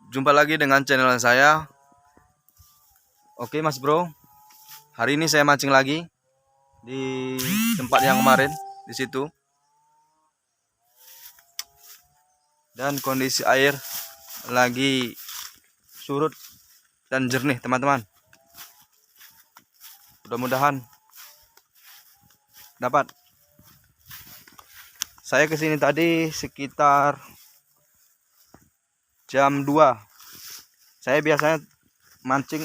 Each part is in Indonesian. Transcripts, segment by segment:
Jumpa lagi dengan channel saya. Oke Mas Bro, hari ini saya mancing lagi di tempat yang kemarin di situ. Dan kondisi air lagi surut dan jernih teman-teman. Mudah-mudahan dapat. Saya kesini tadi sekitar jam 2. Saya biasanya mancing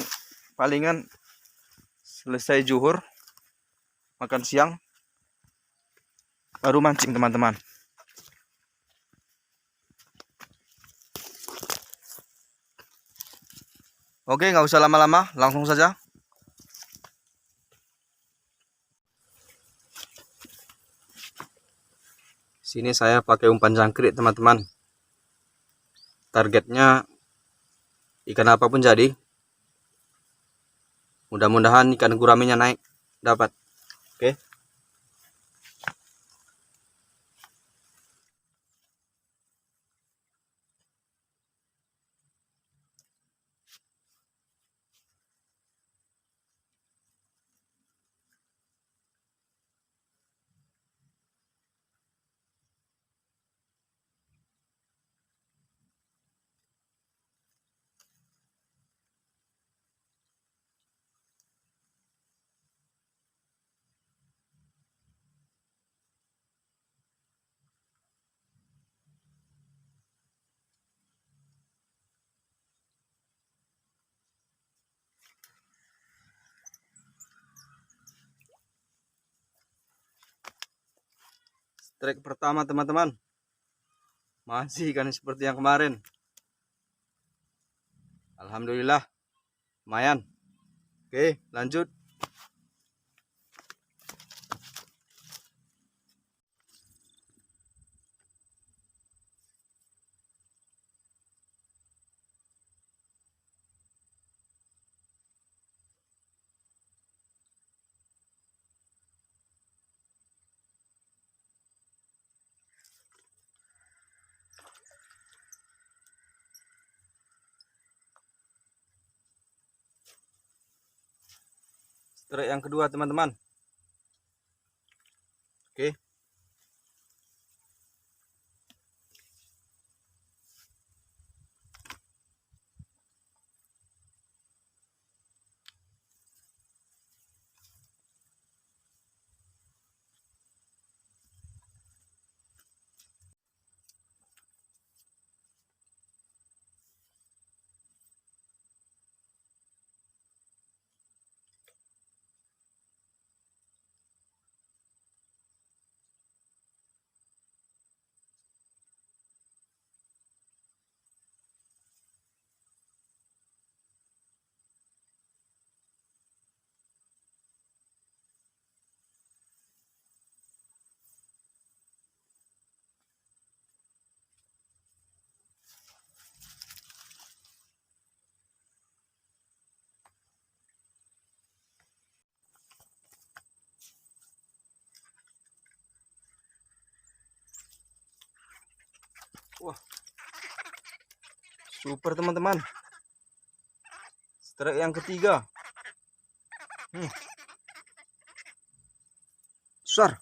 palingan selesai zuhur, makan siang, baru mancing teman-teman. Oke, nggak usah lama-lama, langsung saja. Sini saya pakai umpan jangkrik teman-teman. Targetnya ikan apapun jadi. Mudah-mudahan ikan guraminya naik, dapat. Oke. Strike pertama teman-teman, masih ikan seperti yang kemarin. Alhamdulillah, lumayan. Oke, lanjut. Strike yang kedua teman-teman. Oke. Wah, super teman-teman. Strike yang ketiga. Besar.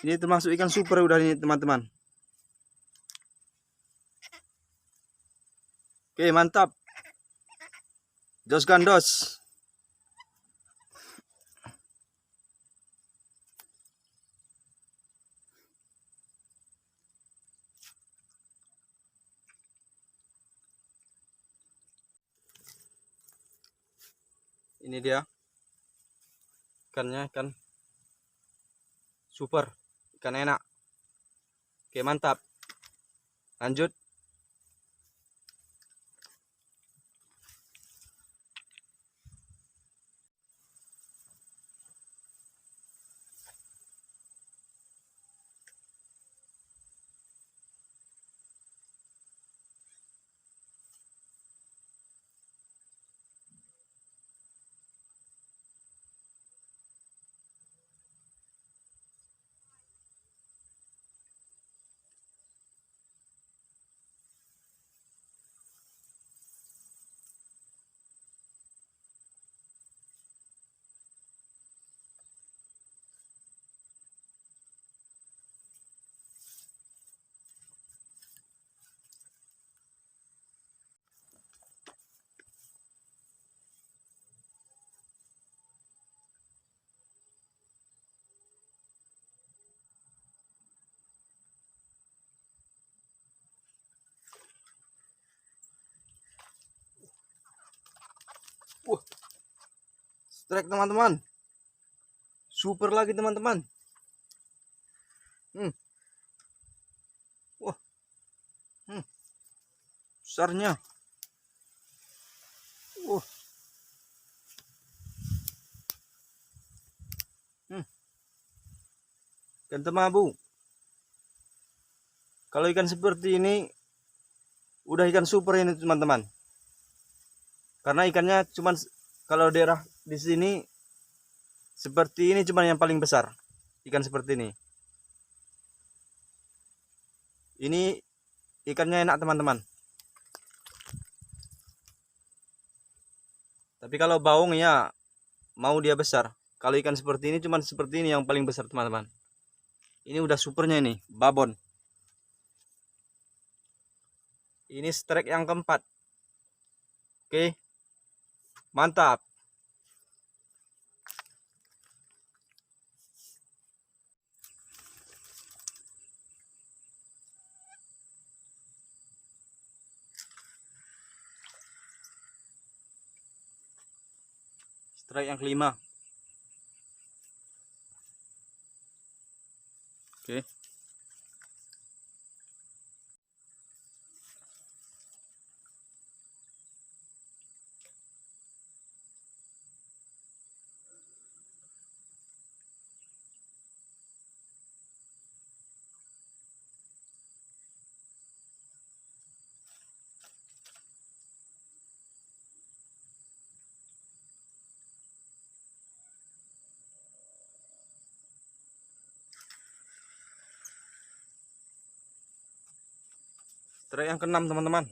Ini termasuk ikan super udah ini teman-teman. Oke, mantap. Jos gandos. Ini dia ikannya, ikan super, ikan enak. Oke, mantap. Lanjut. Strike teman-teman. Super lagi teman-teman. Wah. Besarnya. Ikan temabu. Kalau ikan seperti ini udah ikan super ini teman-teman. Karena ikannya cuman kalau daerah di sini seperti ini cuman yang paling besar. Ikan seperti ini. Ini ikannya enak teman-teman. Tapi kalau baung ya mau dia besar. Kalau ikan seperti ini cuman seperti ini yang paling besar teman-teman. Ini udah supernya ini, babon. Ini strike yang keempat. Oke. Mantap. Strike yang kelima. Oke. Strike yang keenam teman-teman.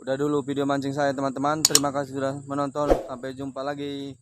Udah dulu video mancing saya teman-teman. Terima kasih sudah menonton. Sampai jumpa lagi.